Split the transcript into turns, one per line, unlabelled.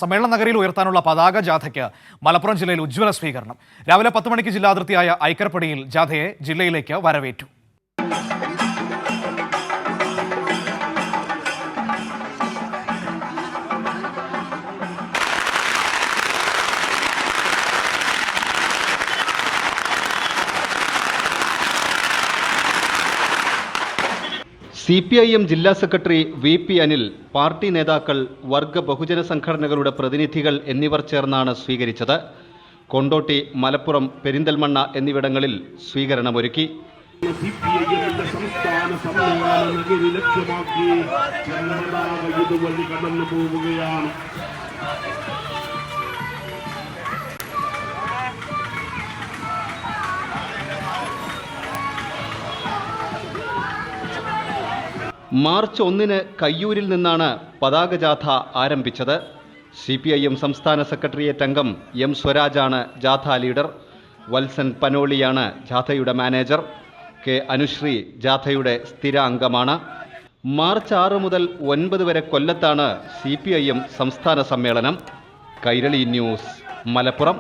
സമ്മേളന നഗരിയിൽ ഉയർത്താനുള്ള പതാക ജാഥയ്ക്ക് മലപ്പുറം ജില്ലയിൽ ഉജ്ജ്വല സ്വീകരണം. രാവിലെ 10 മണിക്ക് ജില്ലാതിർത്തിയായ ഐക്കരപ്പടിയിൽ ജാഥയെ ജില്ലയിലേക്ക് വരവേറ്റു.
CPIM ജില്ലാ സെക്രട്ടറി VP അനിൽ, പാർട്ടി നേതാക്കൾ, വർഗ ബഹുജന സംഘടനകളുടെ പ്രതിനിധികൾ എന്നിവർ ചേർന്നാണ് സ്വീകരിച്ചത്. കൊണ്ടോട്ടി, മലപ്പുറം, പെരിന്തൽമണ്ണ എന്നിവിടങ്ങളിൽ സ്വീകരണമൊരുക്കി. മാർച്ച് 1-ന് കയ്യൂരിൽ നിന്നാണ് പതാക ജാഥ ആരംഭിച്ചത്. CPIM സംസ്ഥാന സെക്രട്ടേറിയറ്റ് അംഗം M. സ്വരാജാണ് ജാഥ ലീഡർ. വത്സൻ പനോളിയാണ് ജാഥയുടെ മാനേജർ. K. അനുശ്രീ ജാഥയുടെ സ്ഥിര അംഗമാണ്. മാർച്ച് 6 മുതൽ 9 വരെ കൊല്ലത്താണ് CPIM സംസ്ഥാന സമ്മേളനം. കൈരളി ന്യൂസ്, മലപ്പുറം.